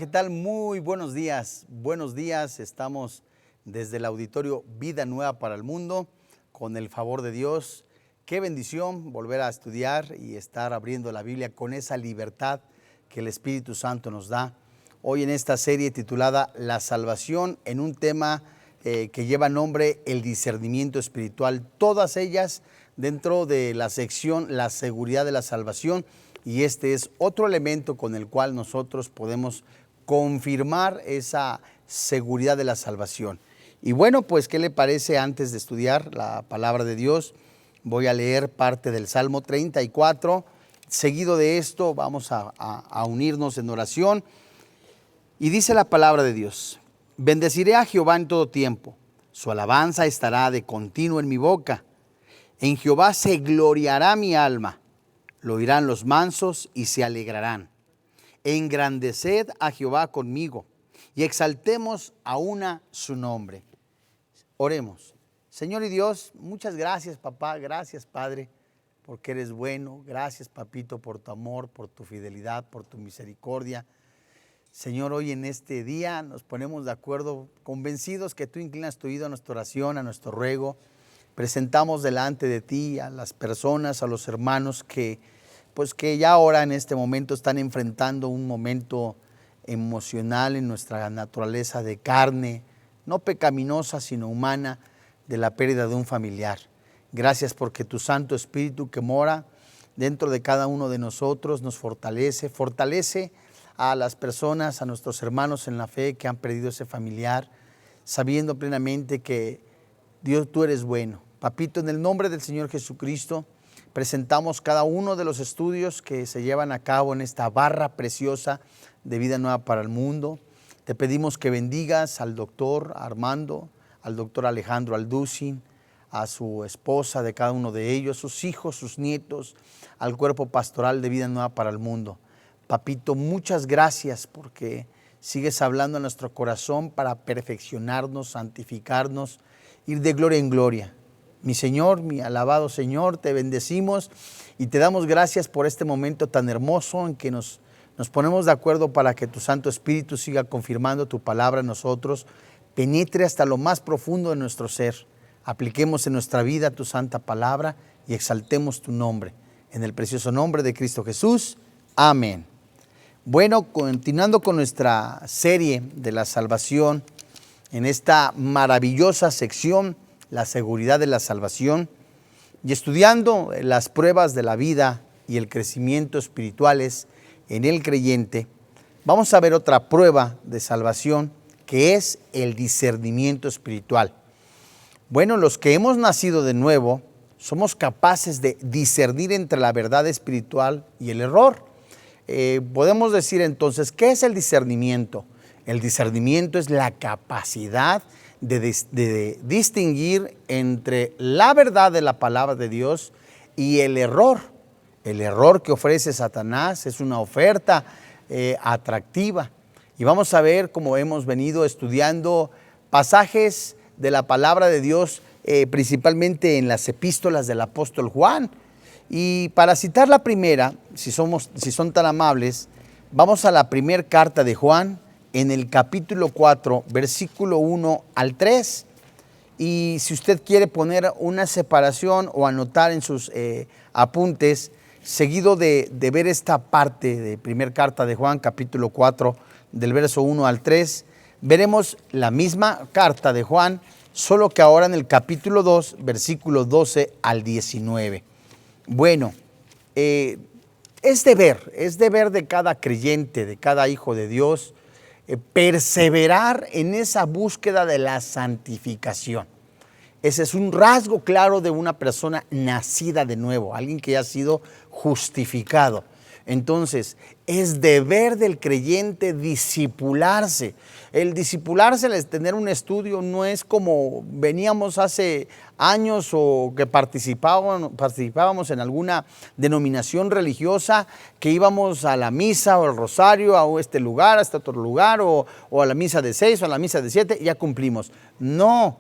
¿qué tal? Muy buenos días. Buenos días. Estamos desde el auditorio Vida Nueva para el Mundo, con el favor de Dios. Qué bendición volver a estudiar y estar abriendo la Biblia con esa libertad que el Espíritu Santo nos da. Hoy en esta serie titulada La Salvación, en un tema que lleva nombre el discernimiento espiritual. Todas ellas dentro de la sección La Seguridad de la Salvación. Y este es otro elemento con el cual nosotros podemos confirmar esa seguridad de la salvación. Y bueno, pues, ¿qué le parece antes de estudiar la palabra de Dios? Voy a leer parte del Salmo 34. Seguido de esto vamos a unirnos en oración. Y dice la palabra de Dios: bendeciré a Jehová en todo tiempo. Su alabanza estará de continuo en mi boca. En Jehová se gloriará mi alma. Lo oirán los mansos y se alegrarán. Engrandeced a Jehová conmigo y exaltemos aún su nombre. Oremos. Señor y Dios, muchas gracias, papá, gracias, Padre, porque eres bueno. Gracias, papito, por tu amor, por tu fidelidad, por tu misericordia. Señor, hoy en este día nos ponemos de acuerdo, convencidos que tú inclinas tu oído a nuestra oración, a nuestro ruego. Presentamos delante de ti a las personas, a los hermanos que ya ahora en este momento están enfrentando un momento emocional en nuestra naturaleza de carne, no pecaminosa sino humana, de la pérdida de un familiar. Gracias porque tu Santo Espíritu que mora dentro de cada uno de nosotros nos fortalece a las personas, a nuestros hermanos en la fe que han perdido ese familiar, sabiendo plenamente que Dios, tú eres bueno. Papito, en el nombre del Señor Jesucristo, presentamos cada uno de los estudios que se llevan a cabo en esta barra preciosa de Vida Nueva para el Mundo. Te pedimos que bendigas al doctor Armando, al doctor Alejandro Alducin, a su esposa de cada uno de ellos, sus hijos, sus nietos, al cuerpo pastoral de Vida Nueva para el Mundo. Papito, muchas gracias porque sigues hablando a nuestro corazón para perfeccionarnos, santificarnos, ir de gloria en gloria. Mi Señor, mi alabado Señor, te bendecimos y te damos gracias por este momento tan hermoso en que nos ponemos de acuerdo para que tu Santo Espíritu siga confirmando tu palabra en nosotros, penetre hasta lo más profundo de nuestro ser, apliquemos en nuestra vida tu santa palabra y exaltemos tu nombre. En el precioso nombre de Cristo Jesús. Amén. Bueno, continuando con nuestra serie de la salvación, en esta maravillosa sección, la seguridad de la salvación, y estudiando las pruebas de la vida y el crecimiento espirituales en el creyente, vamos a ver otra prueba de salvación que es el discernimiento espiritual. Bueno, los que hemos nacido de nuevo somos capaces de discernir entre la verdad espiritual y el error. Podemos decir entonces, ¿qué es el discernimiento? El discernimiento es la capacidad de distinguir entre la verdad de la palabra de Dios y el error. El error que ofrece Satanás es una oferta atractiva. Y vamos a ver cómo hemos venido estudiando pasajes de la palabra de Dios, principalmente en las epístolas del apóstol Juan. Y para citar la primera, si son tan amables, vamos a la primera carta de Juan, en el capítulo 4, versículo 1 al 3. Y si usted quiere poner una separación o anotar en sus apuntes, seguido de ver esta parte de primera carta de Juan, capítulo 4, del verso 1 al 3, veremos la misma carta de Juan, solo que ahora en el capítulo 2, versículo 12 al 19. Bueno, es deber de cada creyente, de cada hijo de Dios, perseverar en esa búsqueda de la santificación. Ese es un rasgo claro de una persona nacida de nuevo, alguien que ha sido justificado. Entonces, es deber del creyente discipularse. El discipularse, el tener un estudio, no es como veníamos hace años o que participábamos en alguna denominación religiosa, que íbamos a la misa o al rosario, a este lugar, a este otro lugar, o a la misa de 6 o a la misa de 7, y ya cumplimos. No,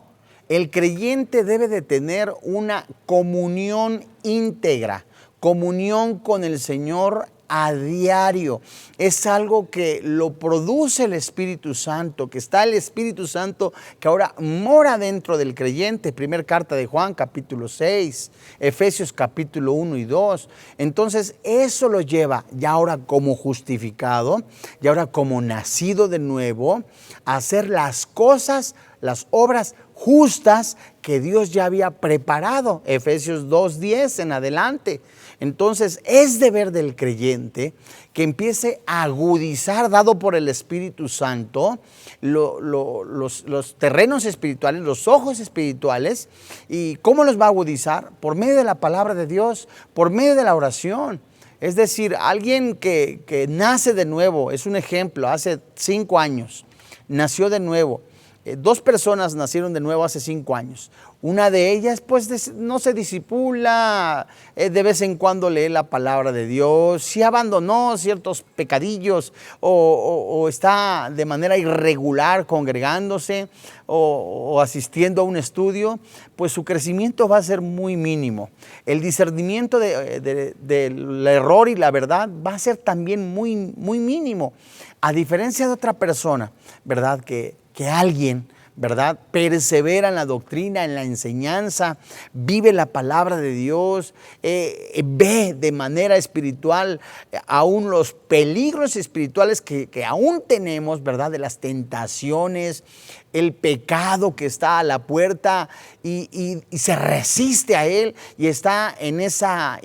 el creyente debe de tener una comunión íntegra, comunión con el Señor a diario. Es algo que lo produce el Espíritu Santo, que está el Espíritu Santo que ahora mora dentro del creyente. Primera carta de Juan, capítulo 6, Efesios capítulo 1 y 2. Entonces eso lo lleva ya ahora como justificado, ya ahora como nacido de nuevo, a hacer las cosas, las obras justas que Dios ya había preparado, Efesios 2:10 en adelante. Entonces es deber del creyente que empiece a agudizar, dado por el Espíritu Santo, los terrenos espirituales, los ojos espirituales. ¿Y cómo los va a agudizar? Por medio de la palabra de Dios, por medio de la oración. Es decir, alguien que nace de nuevo, es un ejemplo, hace 5 años, nació de nuevo. 2 personas nacieron de nuevo hace 5 años. Una de ellas pues no se discipula, de vez en cuando lee la palabra de Dios, si abandonó ciertos pecadillos o está de manera irregular congregándose o asistiendo a un estudio, pues su crecimiento va a ser muy mínimo. El discernimiento del error y la verdad va a ser también muy, muy mínimo. A diferencia de otra persona, ¿verdad? Que alguien, ¿verdad?, persevera en la doctrina, en la enseñanza, vive la palabra de Dios, ve de manera espiritual aún los peligros espirituales que aún tenemos, ¿verdad?, de las tentaciones, el pecado que está a la puerta y se resiste a él y está en esa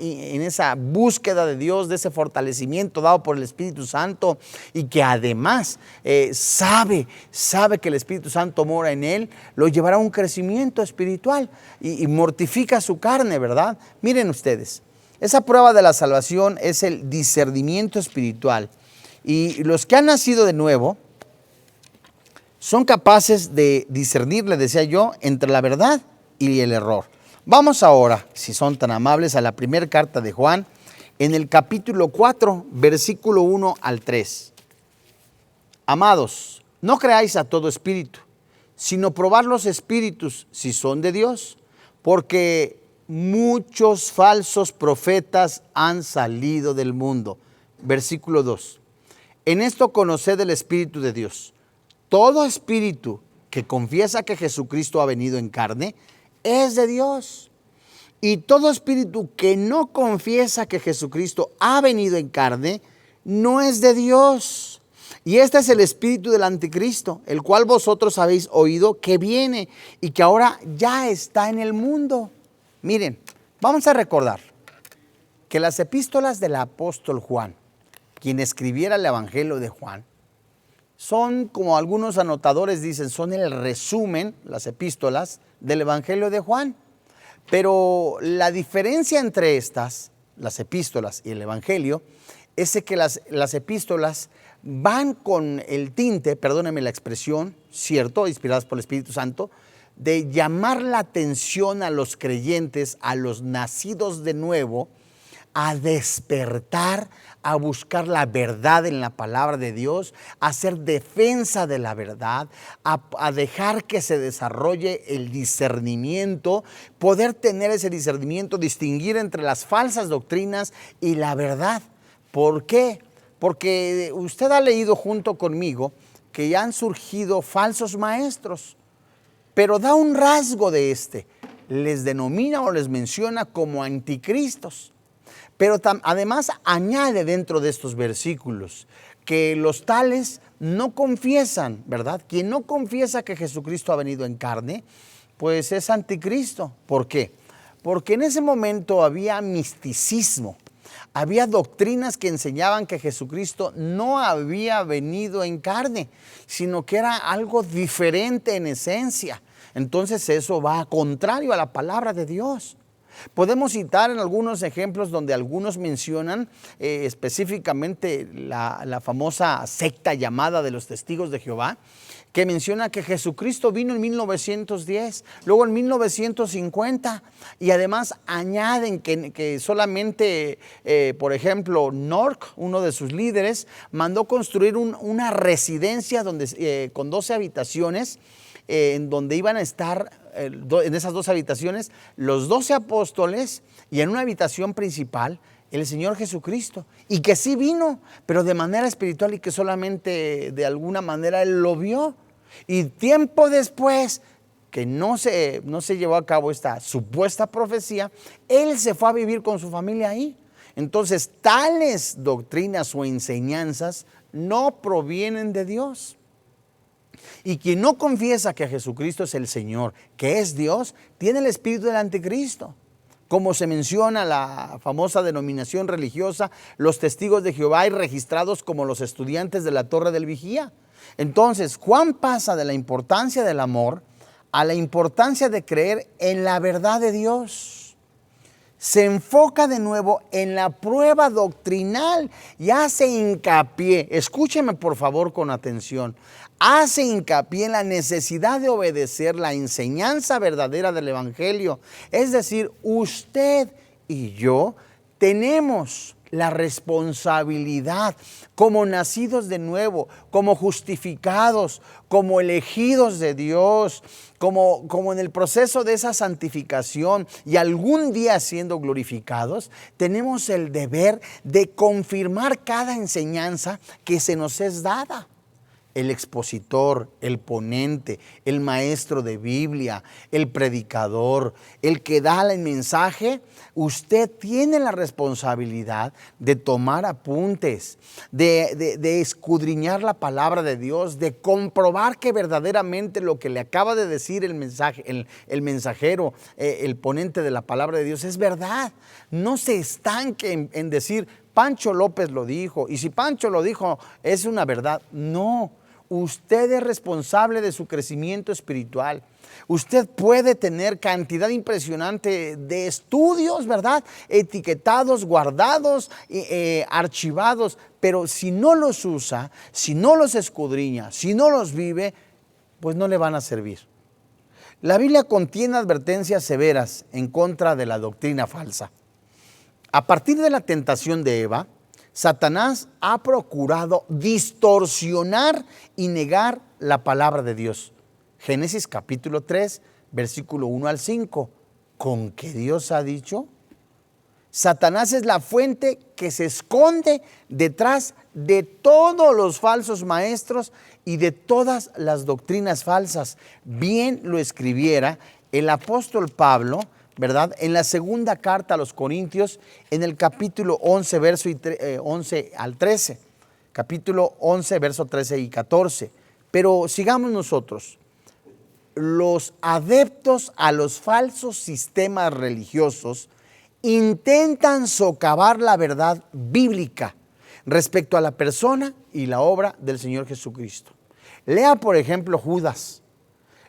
búsqueda de Dios, de ese fortalecimiento dado por el Espíritu Santo, y que además sabe que el Espíritu Santo mora en él, lo llevará a un crecimiento espiritual y mortifica su carne, ¿verdad? Miren ustedes, esa prueba de la salvación es el discernimiento espiritual, y los que han nacido de nuevo son capaces de discernir, les decía yo, entre la verdad y el error. Vamos ahora, si son tan amables, a la primera carta de Juan, en el capítulo 4, versículo 1 al 3. Amados, no creáis a todo espíritu, sino probad los espíritus si son de Dios, porque muchos falsos profetas han salido del mundo. Versículo 2. En esto conoced el Espíritu de Dios. Todo espíritu que confiesa que Jesucristo ha venido en carne es de Dios. Y todo espíritu que no confiesa que Jesucristo ha venido en carne no es de Dios. Y este es el espíritu del anticristo, el cual vosotros habéis oído que viene y que ahora ya está en el mundo. Miren, vamos a recordar que las epístolas del apóstol Juan, quien escribiera el Evangelio de Juan, son, como algunos anotadores dicen, son el resumen, las epístolas del Evangelio de Juan. Pero la diferencia entre estas, las epístolas y el Evangelio, es que las epístolas van con el tinte, perdónenme la expresión, cierto, inspiradas por el Espíritu Santo, de llamar la atención a los creyentes, a los nacidos de nuevo, a despertar, a buscar la verdad en la palabra de Dios, a hacer defensa de la verdad, a dejar que se desarrolle el discernimiento, poder tener ese discernimiento, distinguir entre las falsas doctrinas y la verdad. ¿Por qué? Porque usted ha leído junto conmigo que ya han surgido falsos maestros, pero da un rasgo de les denomina o les menciona como anticristos. Pero además añade dentro de estos versículos que los tales no confiesan, ¿verdad? Quien no confiesa que Jesucristo ha venido en carne, pues es anticristo. ¿Por qué? Porque en ese momento había misticismo, había doctrinas que enseñaban que Jesucristo no había venido en carne, sino que era algo diferente en esencia. Entonces eso va contrario a la palabra de Dios. Podemos citar en algunos ejemplos donde algunos mencionan específicamente la famosa secta llamada de los Testigos de Jehová, que menciona que Jesucristo vino en 1910, luego en 1950, y además añaden que solamente, por ejemplo, Nork, uno de sus líderes, mandó construir una residencia con 12 habitaciones, en donde iban a estar en esas 2 habitaciones los 12 apóstoles, y en una habitación principal el Señor Jesucristo, y que sí vino, pero de manera espiritual y que solamente de alguna manera Él lo vio. Y tiempo después que no se llevó a cabo esta supuesta profecía, Él se fue a vivir con su familia ahí. Entonces, tales doctrinas o enseñanzas no provienen de Dios. Y quien no confiesa que Jesucristo es el Señor, que es Dios, tiene el espíritu del anticristo. Como se menciona la famosa denominación religiosa, los testigos de Jehová y registrados como los estudiantes de la Torre del Vigía. Entonces, Juan pasa de la importancia del amor a la importancia de creer en la verdad de Dios. Se enfoca de nuevo en la prueba doctrinal y hace hincapié, escúcheme por favor con atención, hace hincapié en la necesidad de obedecer la enseñanza verdadera del Evangelio. Es decir, usted y yo tenemos la responsabilidad como nacidos de nuevo, como justificados, como elegidos de Dios, como en el proceso de esa santificación y algún día siendo glorificados, tenemos el deber de confirmar cada enseñanza que se nos es dada. El expositor, el ponente, el maestro de Biblia, el predicador, el que da el mensaje, usted tiene la responsabilidad de tomar apuntes, de escudriñar la palabra de Dios, de comprobar que verdaderamente lo que le acaba de decir el mensajero, el ponente de la palabra de Dios es verdad. No se estanque en decir, Pancho López lo dijo, y si Pancho lo dijo es una verdad. No. Usted es responsable de su crecimiento espiritual. Usted puede tener cantidad impresionante de estudios, ¿verdad? Etiquetados, guardados, archivados, pero si no los usa, si no los escudriña, si no los vive, pues no le van a servir. La Biblia contiene advertencias severas en contra de la doctrina falsa. A partir de la tentación de Eva, Satanás ha procurado distorsionar y negar la palabra de Dios. Génesis capítulo 3, versículo 1 al 5. ¿Con qué Dios ha dicho? Satanás es la fuente que se esconde detrás de todos los falsos maestros y de todas las doctrinas falsas. Bien lo escribiera el apóstol Pablo, ¿verdad? En la segunda carta a los Corintios, en el capítulo 11, verso 11 al 13. Capítulo 11, verso 13 y 14. Pero sigamos nosotros. Los adeptos a los falsos sistemas religiosos intentan socavar la verdad bíblica respecto a la persona y la obra del Señor Jesucristo. Lea, por ejemplo, Judas.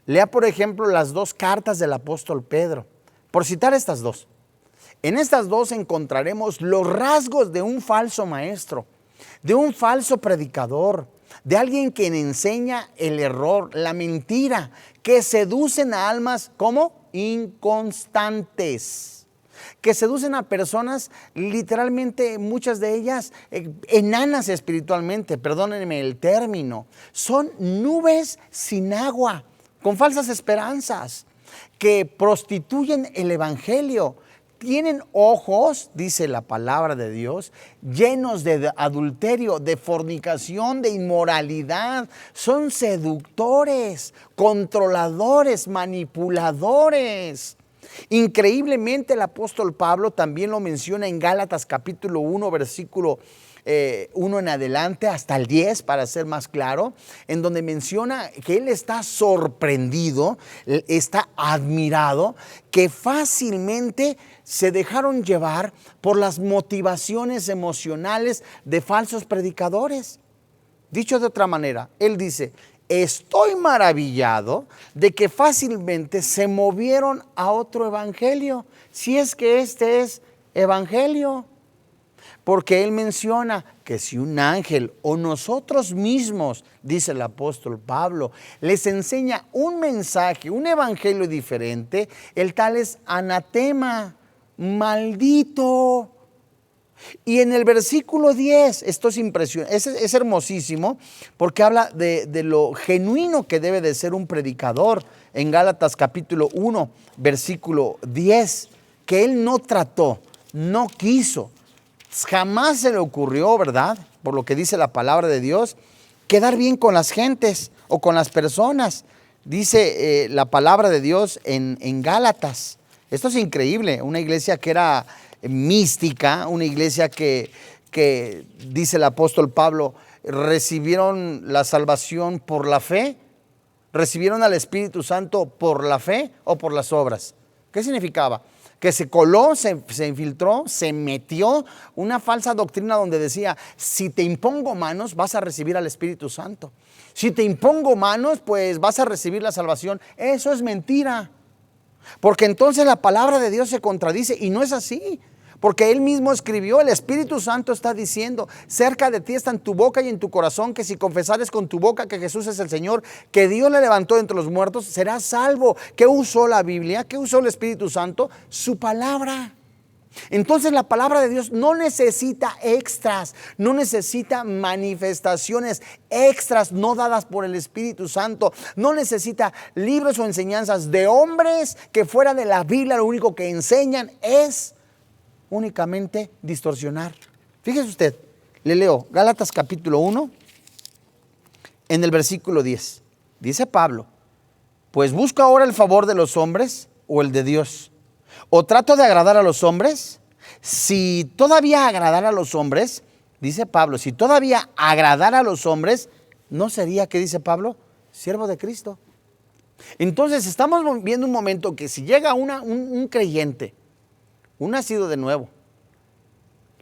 Lea, por ejemplo, las dos cartas del apóstol Pedro. Por citar estas dos. En estas dos encontraremos los rasgos de un falso maestro, de un falso predicador, de alguien que enseña el error, la mentira, que seducen a almas como inconstantes, que seducen a personas literalmente, muchas de ellas enanas espiritualmente, perdónenme el término, son nubes sin agua, con falsas esperanzas, que prostituyen el evangelio. Tienen ojos, dice la palabra de Dios, llenos de adulterio, de fornicación, de inmoralidad. Son seductores, controladores, manipuladores. Increíblemente el apóstol Pablo también lo menciona en Gálatas capítulo 1, versículo 1 en adelante hasta el 10, para ser más claro, en donde menciona que él está sorprendido, está admirado, que fácilmente se dejaron llevar por las motivaciones emocionales de falsos predicadores. Dicho de otra manera, él dice, estoy maravillado de que fácilmente se movieron a otro evangelio, si es que este es evangelio. Porque él menciona que si un ángel o nosotros mismos, dice el apóstol Pablo, les enseña un mensaje, un evangelio diferente, el tal es anatema, maldito. Y en el versículo 10, esto es impresionante, es hermosísimo, porque habla de lo genuino que debe de ser un predicador. En Gálatas capítulo 1, versículo 10, que él no trató, no quiso Jamás se le ocurrió, ¿verdad? Por lo que dice la palabra de Dios, quedar bien con las gentes o con las personas. Dice la palabra de Dios en Gálatas. Esto es increíble, una iglesia que era mística, una iglesia que dice el apóstol Pablo, recibieron la salvación por la fe, recibieron al Espíritu Santo por la fe o por las obras. ¿Qué significaba? Que se coló, se infiltró, se metió una falsa doctrina donde decía, si te impongo manos vas a recibir al Espíritu Santo. Si te impongo manos, pues vas a recibir la salvación. Eso es mentira. Porque entonces la palabra de Dios se contradice y no es así. Porque Él mismo escribió, el Espíritu Santo está diciendo, cerca de ti está en tu boca y en tu corazón, que si confesares con tu boca que Jesús es el Señor, que Dios le levantó de entre los muertos, serás salvo. ¿Qué usó la Biblia? ¿Qué usó el Espíritu Santo? Su palabra. Entonces la palabra de Dios no necesita extras, no necesita manifestaciones extras no dadas por el Espíritu Santo, no necesita libros o enseñanzas de hombres que fuera de la Biblia lo único que enseñan es únicamente distorsionar. Fíjese usted, le leo Gálatas capítulo 1 en el versículo 10. Dice Pablo, pues busco ahora el favor de los hombres o el de Dios. ¿O trato de agradar a los hombres? Si todavía agradara a los hombres, dice Pablo, si todavía agradara a los hombres, ¿no sería, qué dice Pablo? Siervo de Cristo. Entonces estamos viendo un momento que si llega un creyente, un nacido de nuevo,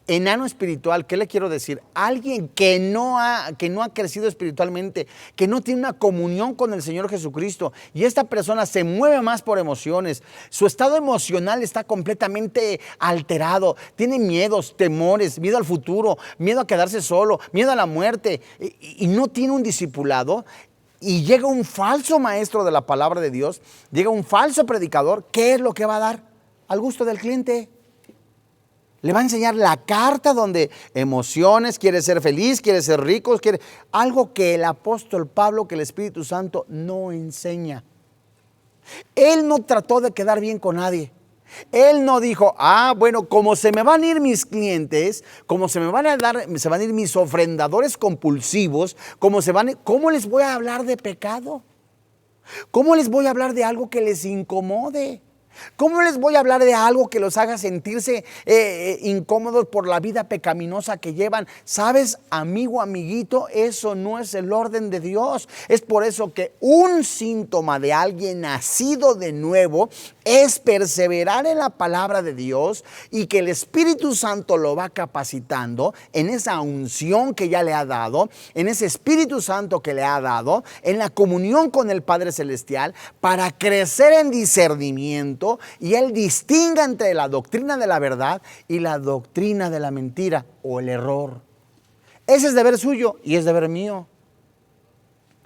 enano espiritual, ¿qué le quiero decir? Alguien que no ha crecido espiritualmente, que no tiene una comunión con el Señor Jesucristo, y esta persona se mueve más por emociones, su estado emocional está completamente alterado, tiene miedos, temores, miedo al futuro, miedo a quedarse solo, miedo a la muerte, y no tiene un discipulado, y llega un falso maestro de la palabra de Dios, llega un falso predicador, ¿qué es lo que va a dar? Al gusto del cliente. Le va a enseñar la carta donde emociones, quiere ser feliz, quiere ser rico, quiere algo que el apóstol Pablo, que el Espíritu Santo no enseña. Él no trató de quedar bien con nadie. Él no dijo, bueno, como se me van a ir mis clientes, como se van a ir mis ofrendadores compulsivos, ¿cómo les voy a hablar de pecado? ¿Cómo les voy a hablar de algo que les incomode? ¿Cómo les voy a hablar de algo que los haga sentirse incómodos por la vida pecaminosa que llevan? ¿Sabes, amigo, amiguito? Eso no es el orden de Dios. Es por eso que un síntoma de alguien nacido de nuevo es perseverar en la palabra de Dios y que el Espíritu Santo lo va capacitando en esa unción que ya le ha dado, en ese Espíritu Santo que le ha dado, en la comunión con el Padre Celestial para crecer en discernimiento. Y él distinga entre la doctrina de la verdad y la doctrina de la mentira o el error. Ese es deber suyo y es deber mío.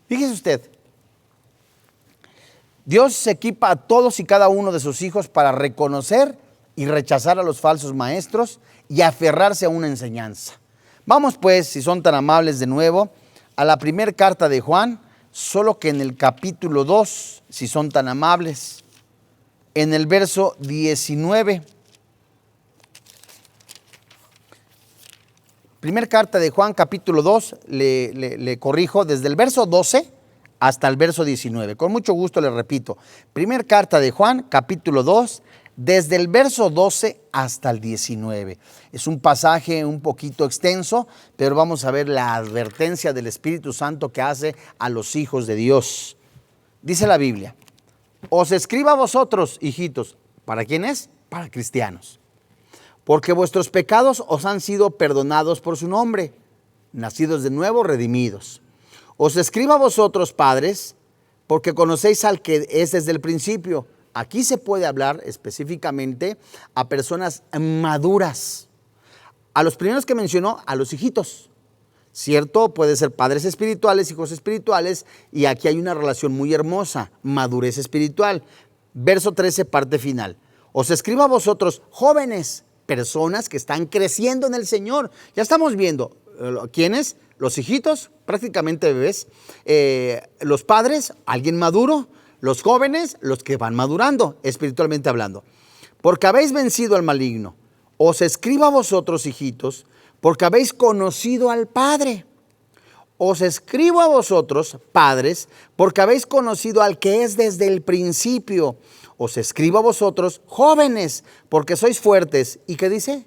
Fíjese usted, Dios equipa a todos y cada uno de sus hijos para reconocer y rechazar a los falsos maestros y aferrarse a una enseñanza. Vamos pues, si son tan amables de nuevo, a la primera carta de Juan, solo que en el capítulo 2, si son tan amables. En el verso 19. Primer carta de Juan, capítulo 2, le corrijo, desde el verso 12 hasta el verso 19. Con mucho gusto le repito. Primer carta de Juan, capítulo 2, desde el verso 12 hasta el 19. Es un pasaje un poquito extenso, pero vamos a ver la advertencia del Espíritu Santo que hace a los hijos de Dios. Dice la Biblia. Os escribo a vosotros, hijitos. ¿Para quién es? Para cristianos. Porque vuestros pecados os han sido perdonados por su nombre, nacidos de nuevo, redimidos. Os escribo a vosotros, padres, porque conocéis al que es desde el principio. Aquí se puede hablar específicamente a personas maduras. A los primeros que mencionó, a los hijitos. Cierto, puede ser padres espirituales, hijos espirituales, y aquí hay una relación muy hermosa, madurez espiritual. Verso 13, parte final. Os escribo a vosotros, jóvenes, personas que están creciendo en el Señor. Ya estamos viendo, ¿quiénes? Los hijitos, prácticamente bebés, los padres, alguien maduro, los jóvenes, los que van madurando, espiritualmente hablando. Porque habéis vencido al maligno. Os escribo a vosotros, hijitos, porque habéis conocido al Padre. Os escribo a vosotros, padres, porque habéis conocido al que es desde el principio. Os escribo a vosotros, jóvenes, porque sois fuertes. ¿Y qué dice?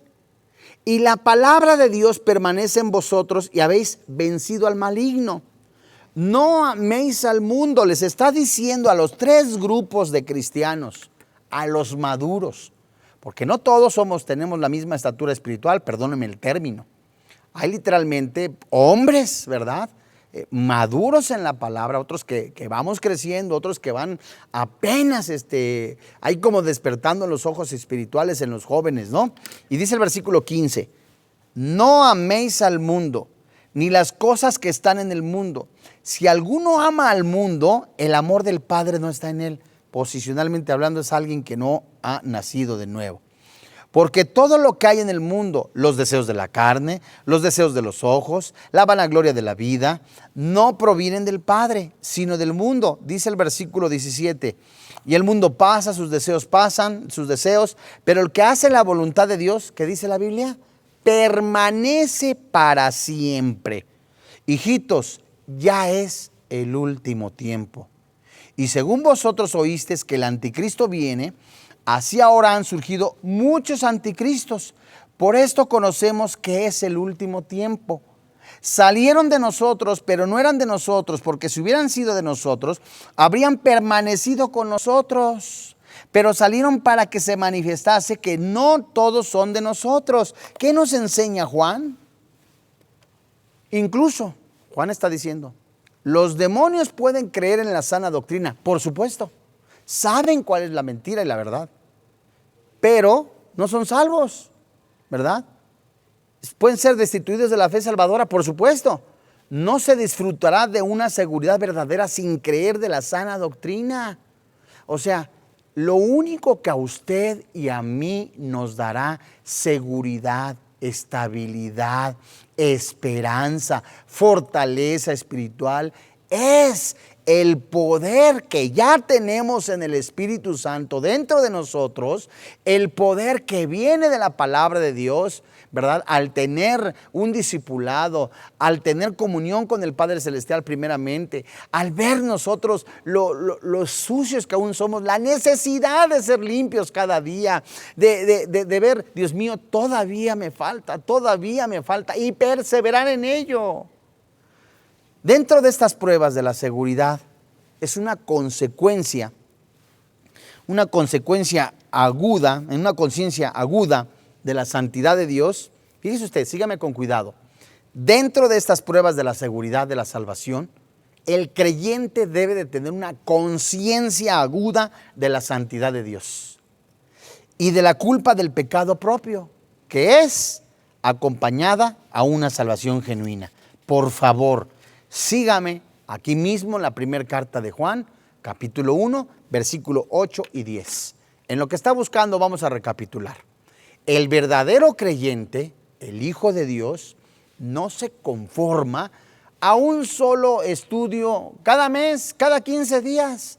Y la palabra de Dios permanece en vosotros y habéis vencido al maligno. No améis al mundo, les está diciendo a los tres grupos de cristianos, a los maduros, porque no todos tenemos la misma estatura espiritual, perdónenme el término. Hay literalmente hombres, ¿verdad? Maduros en la palabra, otros que vamos creciendo, otros que van apenas, hay como despertando los ojos espirituales en los jóvenes, ¿no? Y dice el versículo 15, no améis al mundo, ni las cosas que están en el mundo. Si alguno ama al mundo, el amor del Padre no está en él. Posicionalmente hablando, es alguien que no ha nacido de nuevo. Porque todo lo que hay en el mundo, los deseos de la carne, los deseos de los ojos, la vanagloria de la vida, no provienen del Padre, sino del mundo. Dice el versículo 17, y el mundo pasa, sus deseos pasan, pero el que hace la voluntad de Dios, ¿qué dice la Biblia? Permanece para siempre. Hijitos, ya es el último tiempo. Y según vosotros oísteis que el anticristo viene, así ahora han surgido muchos anticristos. Por esto conocemos que es el último tiempo. Salieron de nosotros, pero no eran de nosotros, porque si hubieran sido de nosotros, habrían permanecido con nosotros. Pero salieron para que se manifestase que no todos son de nosotros. ¿Qué nos enseña Juan? Incluso, Juan está diciendo, los demonios pueden creer en la sana doctrina, por supuesto. Saben cuál es la mentira y la verdad, pero no son salvos, ¿verdad? Pueden ser destituidos de la fe salvadora, por supuesto. No se disfrutará de una seguridad verdadera sin creer de la sana doctrina. O sea, lo único que a usted y a mí nos dará seguridad, estabilidad, esperanza, fortaleza espiritual es el poder que ya tenemos en el Espíritu Santo dentro de nosotros, el poder que viene de la palabra de Dios, ¿verdad? Al tener un discipulado, al tener comunión con el Padre Celestial primeramente, al ver nosotros los sucios que aún somos, la necesidad de ser limpios cada día, de ver, Dios mío, todavía me falta, y perseverar en ello. Dentro de estas pruebas de la seguridad es una consecuencia aguda, en una conciencia aguda de la santidad de Dios. Fíjese usted, sígame con cuidado. Dentro de estas pruebas de la seguridad de la salvación, el creyente debe de tener una conciencia aguda de la santidad de Dios y de la culpa del pecado propio, que es acompañada a una salvación genuina. Por favor, sígame aquí mismo en la primera carta de Juan, capítulo 1, versículo 8 y 10. En lo que está buscando vamos a recapitular. El verdadero creyente, el Hijo de Dios, no se conforma a un solo estudio cada mes, cada 15 días,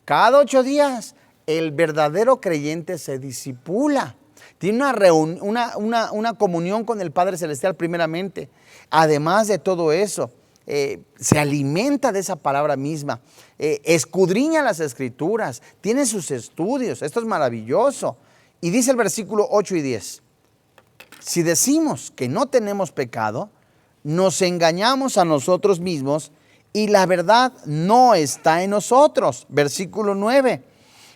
cada 8 días. El verdadero creyente se discipula. Tiene una comunión con el Padre Celestial primeramente. Además de todo eso, se alimenta de esa palabra misma, escudriña las Escrituras, tiene sus estudios. Esto es maravilloso. Y dice el versículo 8 y 10, si decimos que no tenemos pecado, nos engañamos a nosotros mismos y la verdad no está en nosotros. Versículo 9,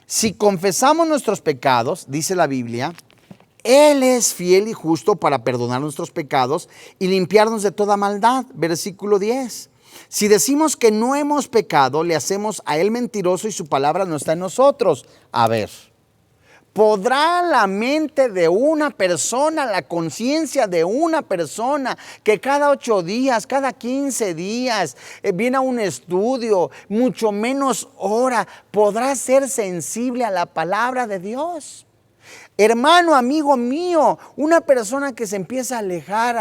si confesamos nuestros pecados, dice la Biblia, Él es fiel y justo para perdonar nuestros pecados y limpiarnos de toda maldad. Versículo 10. Si decimos que no hemos pecado, le hacemos a Él mentiroso y su palabra no está en nosotros. A ver, ¿podrá la mente de una persona, la conciencia de una persona que cada 8 días, cada 15 días viene a un estudio, mucho menos ora, podrá ser sensible a la palabra de Dios? Hermano, amigo mío, una persona que se empieza a alejar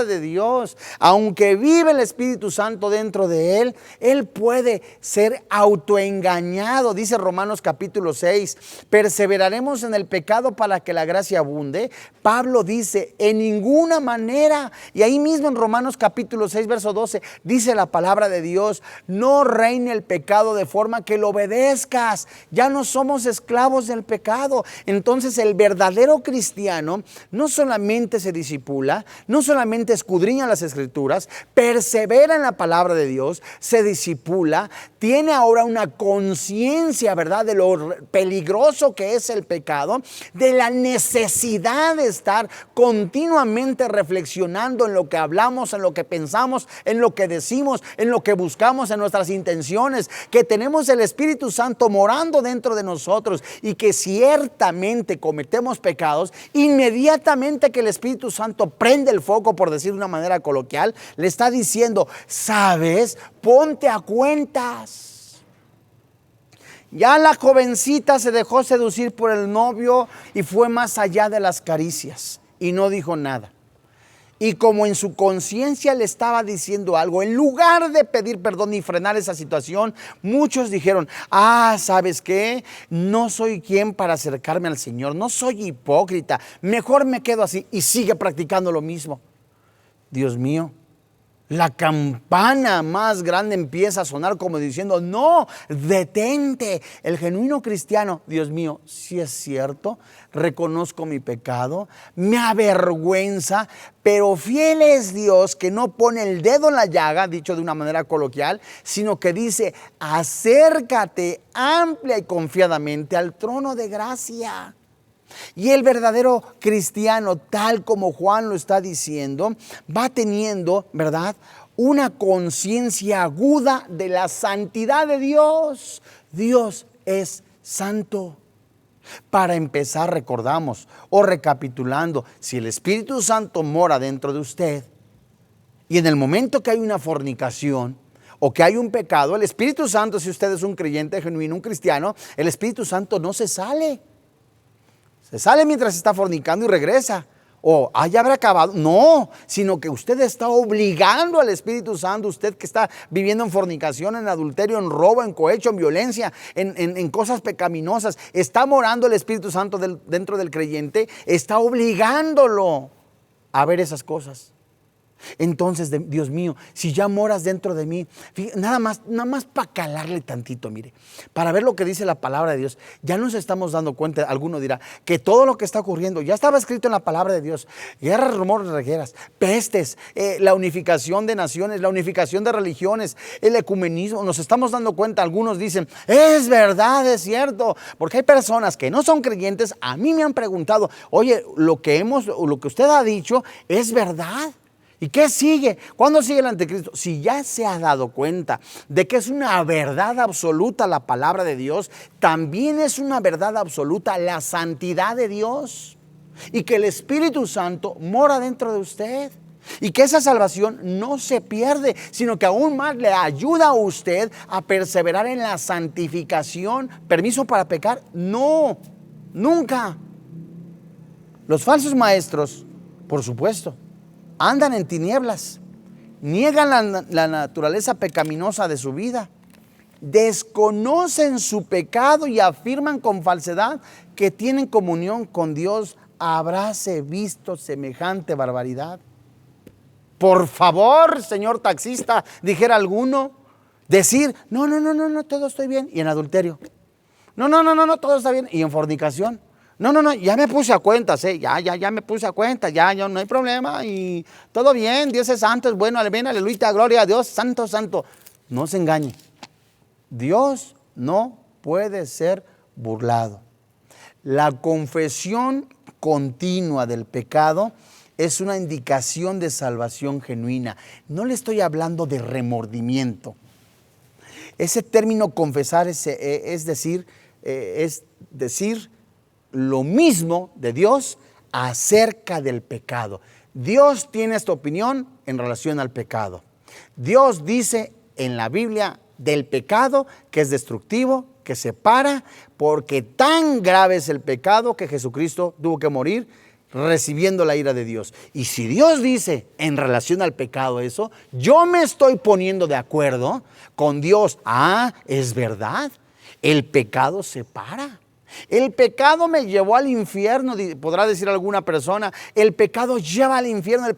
de Dios, aunque vive el Espíritu Santo dentro de él puede ser autoengañado. Dice Romanos capítulo 6, perseveraremos en el pecado para que la gracia abunde. Pablo dice, en ninguna manera. Y ahí mismo en Romanos capítulo 6, verso 12, dice la palabra de Dios, no reine el pecado de forma que lo obedezcas. Ya no somos esclavos del pecado. Entonces el verdadero cristiano no solamente se discipula, no solamente escudriña las escrituras, persevera en la palabra de Dios, se discipula, tiene ahora una conciencia, ¿verdad?, de lo peligroso que es el pecado, de la necesidad de estar continuamente reflexionando en lo que hablamos, en lo que pensamos, en lo que decimos, en lo que buscamos, en nuestras intenciones, que tenemos el Espíritu Santo morando dentro de nosotros y que ciertamente cometemos pecados, inmediatamente que el Espíritu Santo prende el foco, por decir de una manera coloquial, le está diciendo, ¿sabes? Ponte a cuentas. Ya la jovencita se dejó seducir por el novio y fue más allá de las caricias y no dijo nada. Y como en su conciencia le estaba diciendo algo, en lugar de pedir perdón y frenar esa situación, muchos dijeron, ¿sabes qué? No soy quien para acercarme al Señor, no soy hipócrita, mejor me quedo así, y sigue practicando lo mismo. Dios mío, la campana más grande empieza a sonar como diciendo, no, detente. El genuino cristiano, Dios mío, si es cierto, reconozco mi pecado, me avergüenza, pero fiel es Dios que no pone el dedo en la llaga, dicho de una manera coloquial, sino que dice, acércate amplia y confiadamente al trono de gracia. Y el verdadero cristiano, tal como Juan lo está diciendo, va teniendo, ¿verdad?, una conciencia aguda de la santidad de Dios. Dios es santo. Para empezar, recordamos o recapitulando, si el Espíritu Santo mora dentro de usted y en el momento que hay una fornicación o que hay un pecado, el Espíritu Santo, si usted es un creyente genuino, un cristiano, el Espíritu Santo no se sale. Se sale mientras está fornicando y regresa. O ya habrá acabado. No, sino que usted está obligando al Espíritu Santo, usted que está viviendo en fornicación, en adulterio, en robo, en cohecho, en violencia, en cosas pecaminosas. Está morando el Espíritu Santo dentro del creyente, está obligándolo a ver esas cosas. Entonces, Dios mío, si ya moras dentro de mí, nada más para calarle tantito, mire, para ver lo que dice la palabra de Dios. Ya nos estamos dando cuenta, alguno dirá, que todo lo que está ocurriendo ya estaba escrito en la palabra de Dios. Guerras, rumores, guerras, pestes, la unificación de naciones, la unificación de religiones, el ecumenismo. Nos estamos dando cuenta, algunos dicen, es verdad, es cierto, porque hay personas que no son creyentes, a mí me han preguntado, oye, lo que usted ha dicho, ¿es verdad? ¿Y qué sigue? ¿Cuándo sigue el anticristo? Si ya se ha dado cuenta de que es una verdad absoluta la palabra de Dios, también es una verdad absoluta la santidad de Dios. Y que el Espíritu Santo mora dentro de usted. Y que esa salvación no se pierde, sino que aún más le ayuda a usted a perseverar en la santificación. ¿Permiso para pecar? No, nunca. Los falsos maestros, por supuesto, andan en tinieblas, niegan la naturaleza pecaminosa de su vida, desconocen su pecado y afirman con falsedad que tienen comunión con Dios. ¿Habráse visto semejante barbaridad? Por favor, señor taxista, dijera alguno, decir, no, todo estoy bien, y en adulterio, no, todo está bien, y en fornicación. No, ya me puse a cuentas, ya me puse a cuentas, ya no hay problema y todo bien, Dios es santo, es bueno, aleluya, gloria a Dios, santo, santo. No se engañe, Dios no puede ser burlado. La confesión continua del pecado es una indicación de salvación genuina. No le estoy hablando de remordimiento. Ese término confesar es decir lo mismo de Dios acerca del pecado. Dios tiene esta opinión en relación al pecado. Dios dice en la Biblia del pecado que es destructivo, que separa, porque tan grave es el pecado que Jesucristo tuvo que morir recibiendo la ira de Dios. Y si Dios dice en relación al pecado eso, yo me estoy poniendo de acuerdo con Dios. Ah, es verdad, el pecado separa. El pecado me llevó al infierno, podrá decir alguna persona. El pecado lleva al infierno.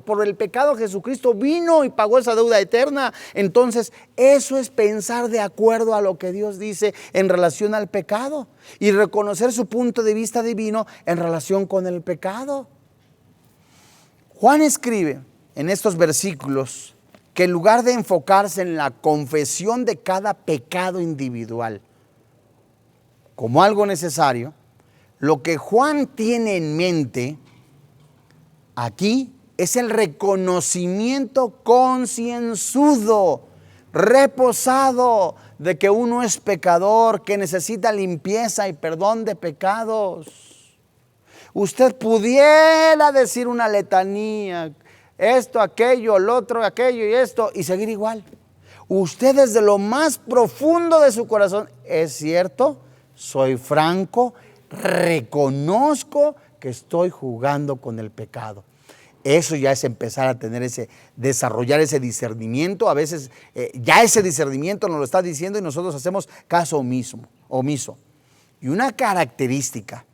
Por el pecado Jesucristo vino y pagó esa deuda eterna. Entonces, eso es pensar de acuerdo a lo que Dios dice en relación al pecado y reconocer su punto de vista divino en relación con el pecado. Juan escribe en estos versículos que en lugar de enfocarse en la confesión de cada pecado individual como algo necesario, lo que Juan tiene en mente aquí es el reconocimiento concienzudo, reposado de que uno es pecador, que necesita limpieza y perdón de pecados. Usted pudiera decir una letanía, esto, aquello, el otro, aquello y esto, y seguir igual. Usted desde lo más profundo de su corazón, es cierto, soy franco, reconozco que estoy jugando con el pecado. Eso ya es empezar a tener desarrollar ese discernimiento. A veces ya ese discernimiento nos lo está diciendo y nosotros hacemos caso omiso. Y una característica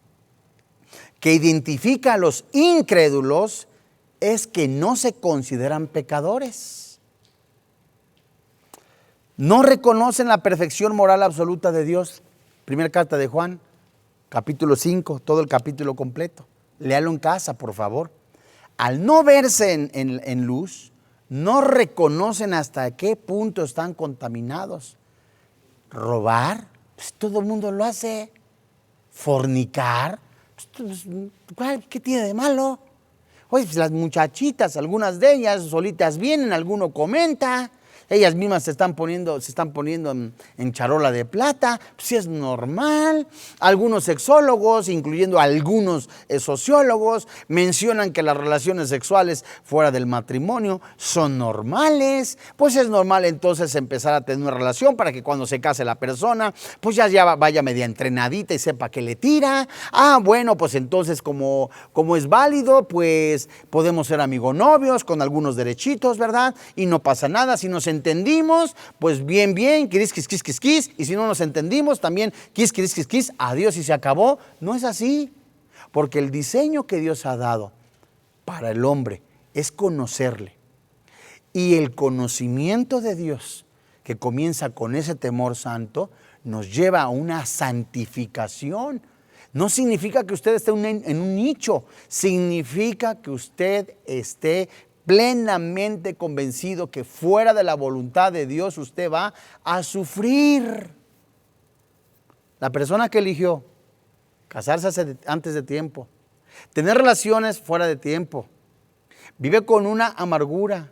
que identifica a los incrédulos es que no se consideran pecadores. No reconocen la perfección moral absoluta de Dios. Primera carta de Juan, capítulo 5, todo el capítulo completo. Léalo en casa, por favor. Al no verse en luz, no reconocen hasta qué punto están contaminados. Robar, pues todo el mundo lo hace. Fornicar, pues, ¿qué tiene de malo? Oye, pues las muchachitas, algunas de ellas solitas vienen, alguno comenta. Ellas mismas se están poniendo en charola de plata, pues sí es normal. Algunos sexólogos, incluyendo algunos sociólogos, mencionan que las relaciones sexuales fuera del matrimonio son normales. Pues es normal entonces empezar a tener una relación para que cuando se case la persona, pues ya vaya media entrenadita y sepa que le tira. Ah, bueno, pues entonces como es válido, pues podemos ser amigo novios con algunos derechitos, ¿verdad? Y no pasa nada si nos entendimos, pues bien, quis, y si no nos entendimos, también quis, adiós y se acabó. No es así, porque el diseño que Dios ha dado para el hombre es conocerle. Y el conocimiento de Dios, que comienza con ese temor santo, nos lleva a una santificación. No significa que usted esté en un nicho, significa que usted esté plenamente convencido que fuera de la voluntad de Dios usted va a sufrir. La persona que eligió casarse antes de tiempo, tener relaciones fuera de tiempo, vive con una amargura,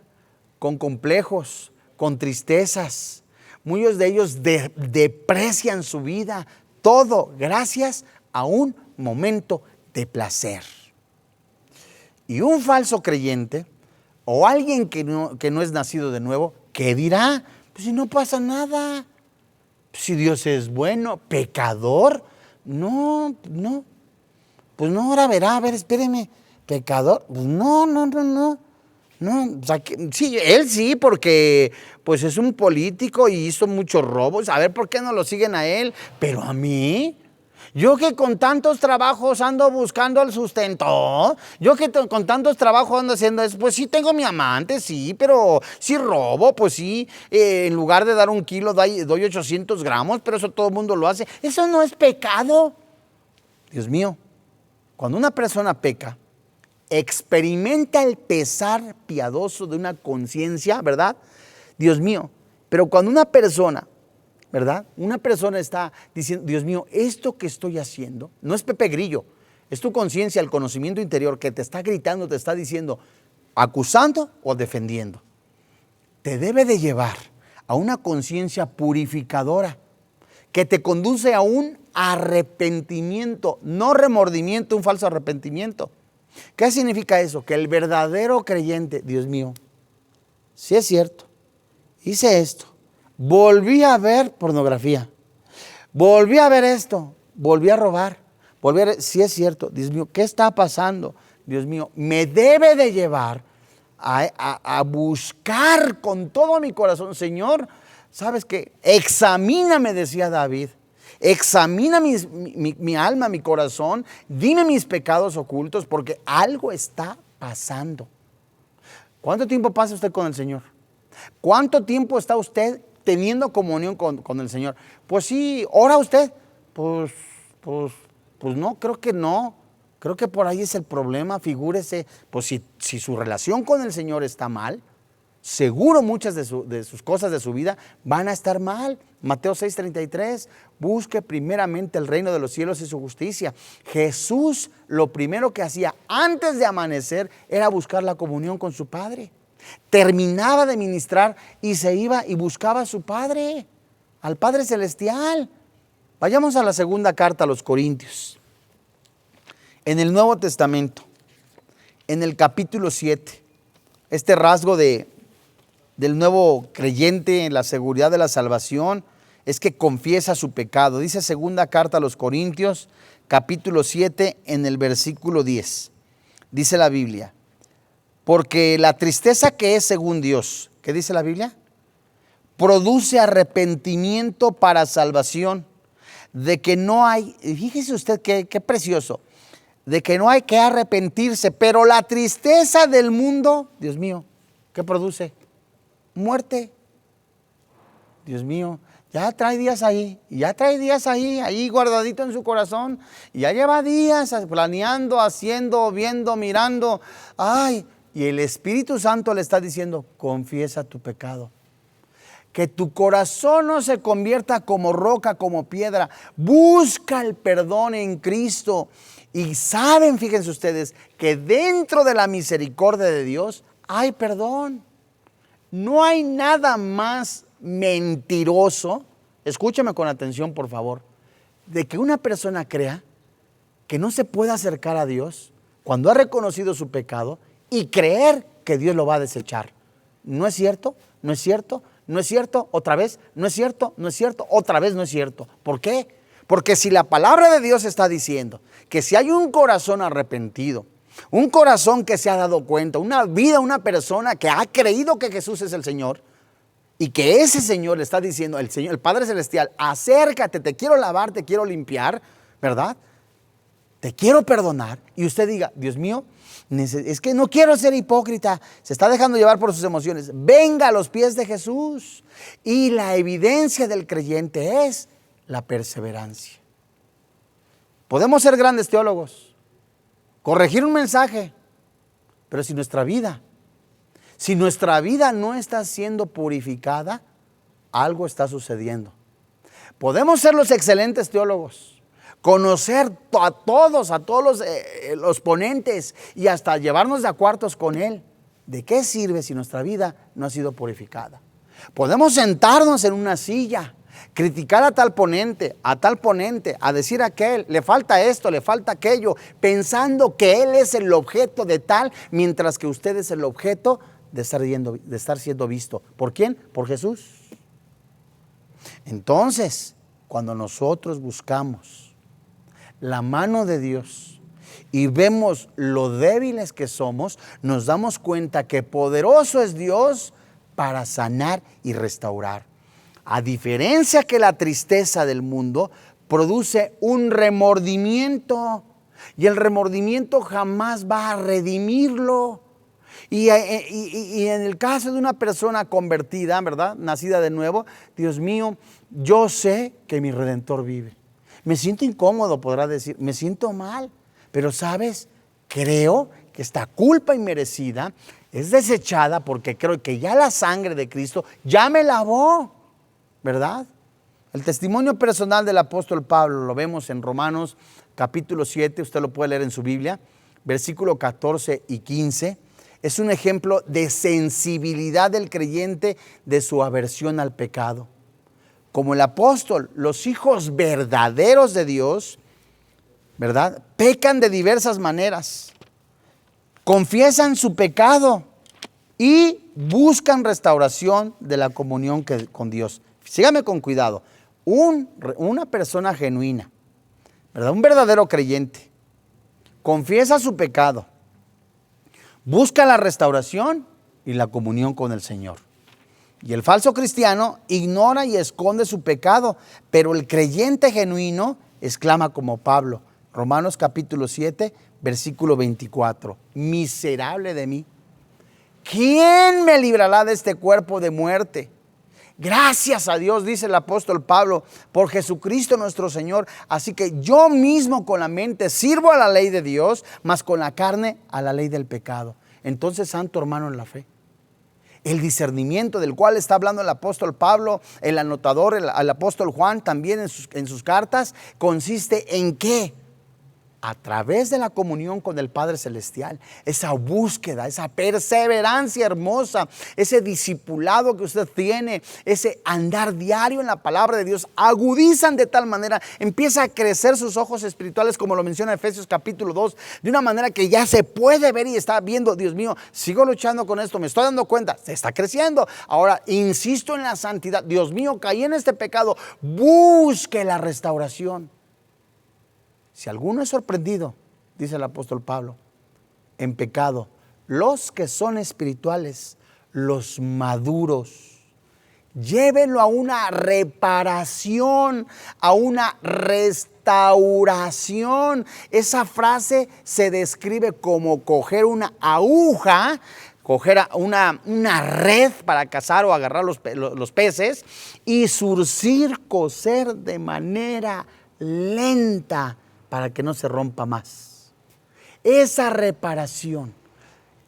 con complejos, con tristezas. Muchos de ellos deprecian su vida, todo gracias a un momento de placer. Y un falso creyente o alguien que no es nacido de nuevo, ¿qué dirá? Pues si no pasa nada, si Dios es bueno, pecador, no, pues no, ahora verá, a ver, espéreme, pecador, pues no, o sea, sí, él sí, porque pues es un político y hizo muchos robos, a ver por qué no lo siguen a él, pero a mí, yo que con tantos trabajos ando buscando el sustento, yo que con tantos trabajos ando haciendo eso, pues sí tengo mi amante, sí, pero sí robo, pues sí, en lugar de dar 1 kilo doy 800 gramos, pero eso todo el mundo lo hace. Eso no es pecado. Dios mío, cuando una persona peca, experimenta el pesar piadoso de una conciencia, ¿verdad? Dios mío, pero cuando una persona, ¿verdad? Una persona está diciendo, Dios mío, esto que estoy haciendo, no es Pepe Grillo, es tu conciencia, el conocimiento interior que te está gritando, te está diciendo, acusando o defendiendo. Te debe de llevar a una conciencia purificadora que te conduce a un arrepentimiento, no remordimiento, un falso arrepentimiento. ¿Qué significa eso? Que el verdadero creyente, Dios mío, si es cierto, hice esto, volví a ver pornografía, Volví a ver esto, volví a robar, sí es cierto, Dios mío, ¿qué está pasando? Dios mío, me debe de llevar a buscar con todo mi corazón, Señor, ¿sabes qué? Examíname, decía David, examina mi alma, mi corazón, dime mis pecados ocultos, porque algo está pasando. ¿Cuánto tiempo pasa usted con el Señor? ¿Cuánto tiempo está usted teniendo comunión con el Señor? Pues sí, ¿ora usted? Pues no, creo que no. Creo que por ahí es el problema, figúrese. Pues si su relación con el Señor está mal, seguro muchas de sus cosas de su vida van a estar mal. Mateo 6:33, busque primeramente el reino de los cielos y su justicia. Jesús lo primero que hacía antes de amanecer era buscar la comunión con su Padre. Terminaba de ministrar y se iba y buscaba a su Padre, al Padre Celestial. Vayamos a la segunda carta a los Corintios. En el Nuevo Testamento, en el capítulo 7, este rasgo del nuevo creyente en la seguridad de la salvación es que confiesa su pecado. Dice segunda carta a los Corintios, capítulo 7, en el versículo 10. Dice la Biblia, porque la tristeza que es según Dios, ¿qué dice la Biblia? Produce arrepentimiento para salvación, de que no hay, fíjese usted qué precioso, de que no hay que arrepentirse, pero la tristeza del mundo, Dios mío, ¿qué produce? Muerte. Dios mío, ya trae días ahí, ahí guardadito en su corazón, y ya lleva días planeando, haciendo, viendo, mirando, ay, y el Espíritu Santo le está diciendo, confiesa tu pecado. Que tu corazón no se convierta como roca, como piedra. Busca el perdón en Cristo. Y saben, fíjense ustedes, que dentro de la misericordia de Dios hay perdón. No hay nada más mentiroso, escúchame con atención por favor, de que una persona crea que no se puede acercar a Dios cuando ha reconocido su pecado y creer que Dios lo va a desechar. ¿No es cierto? ¿No es cierto? ¿No es cierto? ¿Otra vez? ¿No es cierto? ¿No es cierto? ¿Otra vez no es cierto? ¿Por qué? Porque si la palabra de Dios está diciendo que si hay un corazón arrepentido, un corazón que se ha dado cuenta, una vida, una persona que ha creído que Jesús es el Señor y que ese Señor le está diciendo, el Padre Celestial, acércate, te quiero lavar, te quiero limpiar, ¿verdad? Te quiero perdonar. Y usted diga, Dios mío, es que no quiero ser hipócrita, se está dejando llevar por sus emociones. Venga a los pies de Jesús. Y la evidencia del creyente es la perseverancia. Podemos ser grandes teólogos, corregir un mensaje, pero si nuestra vida no está siendo purificada, algo está sucediendo. Podemos ser los excelentes teólogos, conocer a todos los ponentes y hasta llevarnos de a cuartos con él. ¿De qué sirve si nuestra vida no ha sido purificada? Podemos sentarnos en una silla, criticar a tal ponente, a decir a aquel, le falta esto, le falta aquello, pensando que él es el objeto de tal, mientras que usted es el objeto de estar siendo visto. ¿Por quién? Por Jesús. Entonces, cuando nosotros buscamos la mano de Dios y vemos lo débiles que somos, nos damos cuenta que poderoso es Dios para sanar y restaurar. A diferencia que la tristeza del mundo produce un remordimiento, y el remordimiento jamás va a redimirlo. Y en el caso de una persona convertida, ¿verdad? Nacida de nuevo, Dios mío, yo sé que mi Redentor vive. Me siento incómodo, podrá decir, me siento mal, pero ¿sabes? Creo que esta culpa inmerecida es desechada porque creo que ya la sangre de Cristo ya me lavó, ¿verdad? El testimonio personal del apóstol Pablo lo vemos en Romanos capítulo 7, usted lo puede leer en su Biblia, versículo 14 y 15. Es un ejemplo de sensibilidad del creyente de su aversión al pecado. Como el apóstol, los hijos verdaderos de Dios, ¿verdad? Pecan de diversas maneras, confiesan su pecado y buscan restauración de la comunión con Dios. Sígame con cuidado. una persona genuina, ¿verdad? Un verdadero creyente, confiesa su pecado, busca la restauración y la comunión con el Señor. Y el falso cristiano ignora y esconde su pecado, pero el creyente genuino exclama como Pablo, Romanos capítulo 7, versículo 24, miserable de mí, ¿quién me librará de este cuerpo de muerte? Gracias a Dios, dice el apóstol Pablo, por Jesucristo nuestro Señor. Así que yo mismo con la mente sirvo a la ley de Dios, mas con la carne a la ley del pecado. Entonces, santo hermano en la fe, el discernimiento del cual está hablando el apóstol Pablo, el anotador, el apóstol Juan también en sus cartas, consiste en ¿qué? A través de la comunión con el Padre Celestial, esa búsqueda, esa perseverancia hermosa, ese discipulado que usted tiene, ese andar diario en la palabra de Dios, agudizan de tal manera, empieza a crecer sus ojos espirituales, como lo menciona Efesios capítulo 2, de una manera que ya se puede ver y está viendo, Dios mío, sigo luchando con esto, me estoy dando cuenta, se está creciendo. Ahora insisto en la santidad, Dios mío, caí en este pecado, busque la restauración. Si alguno es sorprendido, dice el apóstol Pablo, en pecado, los que son espirituales, los maduros, llévenlo a una reparación, a una restauración. Esa frase se describe como coger una aguja, coger una red para cazar o agarrar los peces y zurcir, coser de manera lenta, para que no se rompa más. Esa reparación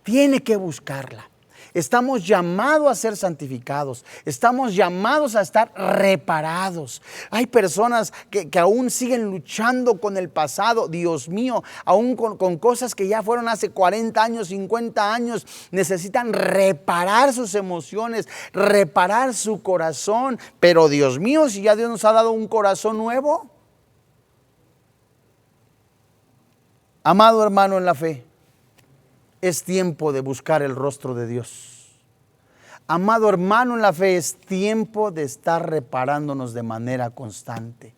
tiene que buscarla. Estamos llamados a ser santificados, estamos llamados a estar reparados. Hay personas que aún siguen luchando con el pasado, Dios mío, aún con cosas que ya fueron hace 40 años, 50 años, necesitan reparar sus emociones, reparar su corazón. Pero Dios mío, si ya Dios nos ha dado un corazón nuevo. Amado hermano en la fe, es tiempo de buscar el rostro de Dios. Amado hermano en la fe, es tiempo de estar reparándonos de manera constante.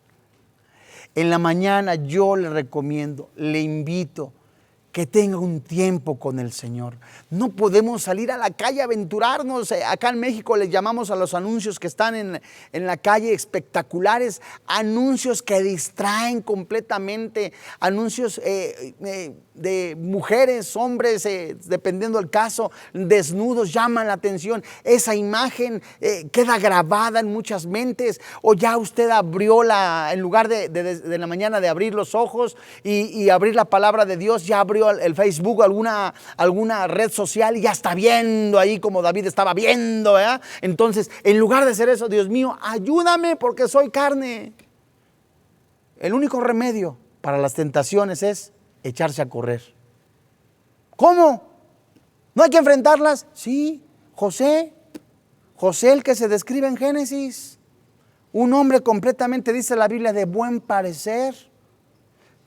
En la mañana yo le recomiendo, le invito que tenga un tiempo con el Señor. No podemos salir a la calle a aventurarnos. Acá en México les llamamos a los anuncios que están en la calle espectaculares, anuncios que distraen completamente, anuncios de mujeres, hombres, dependiendo del caso, desnudos, llaman la atención. Esa imagen queda grabada en muchas mentes. O ya usted abrió en lugar de la mañana de abrir los ojos y abrir la palabra de Dios, ya abrió el Facebook, alguna red social y ya está viendo ahí como David estaba viendo, ¿verdad? Entonces, en lugar de hacer eso, Dios mío, ayúdame porque soy carne. El único remedio para las tentaciones es echarse a correr. ¿Cómo? ¿No hay que enfrentarlas? Sí, José el que se describe en Génesis, un hombre completamente, dice la Biblia, de buen parecer,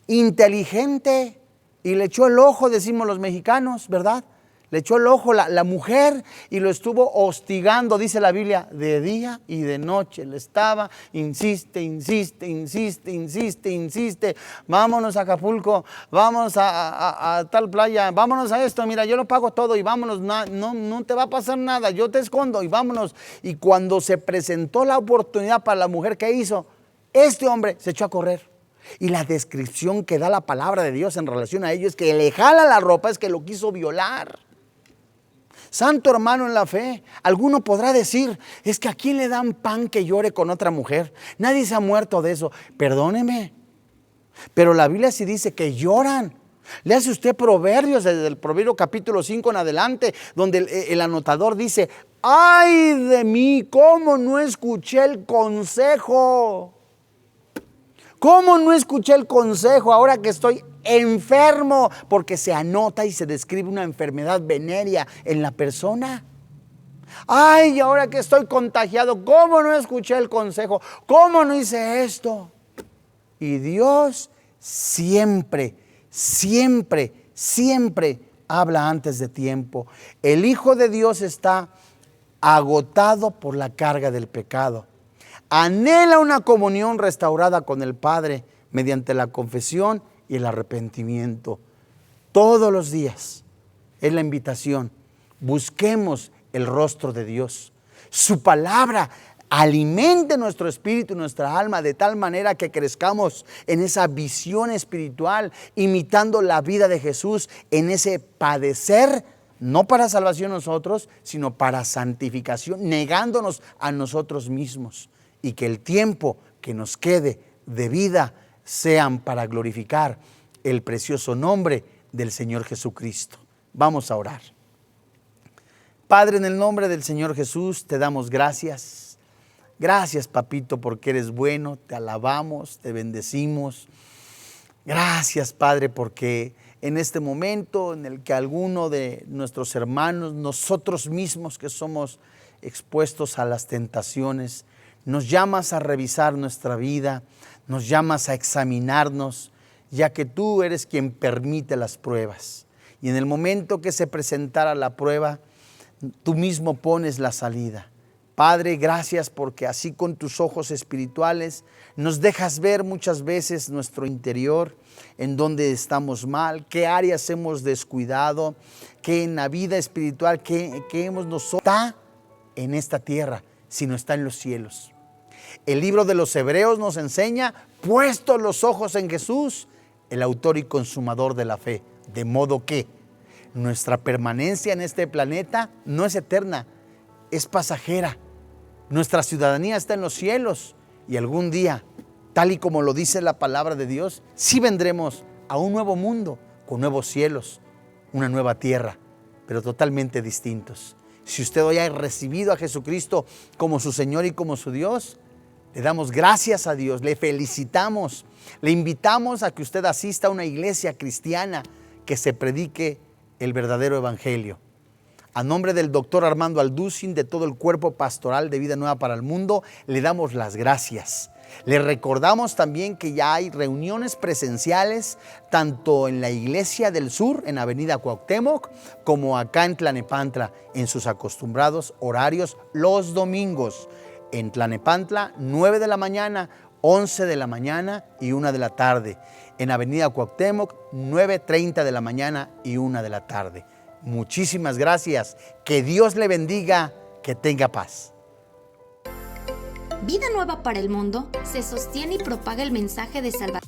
inteligente, y le echó el ojo, decimos los mexicanos, ¿verdad? Le echó el ojo la mujer y lo estuvo hostigando, dice la Biblia, de día y de noche. Le estaba, insiste. Vámonos a Acapulco, vámonos a tal playa, vámonos a esto, mira, yo lo pago todo y vámonos, no te va a pasar nada, yo te escondo y vámonos. Y cuando se presentó la oportunidad para la mujer, ¿qué hizo? Este hombre se echó a correr. Y la descripción que da la palabra de Dios en relación a ello es que le jala la ropa, es que lo quiso violar. Santo hermano en la fe, alguno podrá decir, es que ¿a quién le dan pan que llore con otra mujer? Nadie se ha muerto de eso. Perdóneme, pero la Biblia sí dice que lloran. Le hace usted Proverbios, desde el Proverbio capítulo 5 en adelante, donde el anotador dice, ¡ay de mí! ¿Cómo no escuché el consejo? ¿Cómo no escuché el consejo ahora que estoy enfermo? Porque se anota y se describe una enfermedad venérea en la persona. Ay, ahora que estoy contagiado, ¿cómo no escuché el consejo? ¿Cómo no hice esto? Y Dios siempre habla antes de tiempo. El Hijo de Dios está agotado por la carga del pecado. Anhela una comunión restaurada con el Padre mediante la confesión y el arrepentimiento. Todos los días es la invitación. Busquemos el rostro de Dios. Su palabra alimente nuestro espíritu y nuestra alma de tal manera que crezcamos en esa visión espiritual, imitando la vida de Jesús en ese padecer, no para salvación nosotros, sino para santificación, negándonos a nosotros mismos, y que el tiempo que nos quede de vida sean para glorificar el precioso nombre del Señor Jesucristo. Vamos a orar. Padre, en el nombre del Señor Jesús te damos gracias. Gracias, papito, porque eres bueno, te alabamos, te bendecimos. Gracias, Padre, porque en este momento en el que alguno de nuestros hermanos, nosotros mismos que somos expuestos a las tentaciones, nos llamas a revisar nuestra vida, nos llamas a examinarnos, ya que tú eres quien permite las pruebas. Y en el momento que se presentara la prueba, tú mismo pones la salida. Padre, gracias porque así con tus ojos espirituales nos dejas ver muchas veces nuestro interior, en donde estamos mal, qué áreas hemos descuidado, que en la vida espiritual que hemos nosotros está en esta tierra, sino está en los cielos. El libro de los Hebreos nos enseña, puestos los ojos en Jesús, el autor y consumador de la fe, de modo que nuestra permanencia en este planeta no es eterna, es pasajera. Nuestra ciudadanía está en los cielos y algún día, tal y como lo dice la palabra de Dios, sí vendremos a un nuevo mundo, con nuevos cielos, una nueva tierra, pero totalmente distintos. Si usted hoy ha recibido a Jesucristo como su Señor y como su Dios, le damos gracias a Dios, le felicitamos, le invitamos a que usted asista a una iglesia cristiana que se predique el verdadero evangelio. A nombre del doctor Armando Alducin, de todo el cuerpo pastoral de Vida Nueva para el Mundo, le damos las gracias. Le recordamos también que ya hay reuniones presenciales, tanto en la Iglesia del Sur, en Avenida Cuauhtémoc, como acá en Tlanepantla, en sus acostumbrados horarios los domingos. En Tlanepantla, 9 de la mañana, 11 de la mañana y 1 de la tarde. En Avenida Cuauhtémoc, 9:30 de la mañana y 1 de la tarde. Muchísimas gracias. Que Dios le bendiga, que tenga paz. Vida Nueva para el Mundo se sostiene y propaga el mensaje de salvación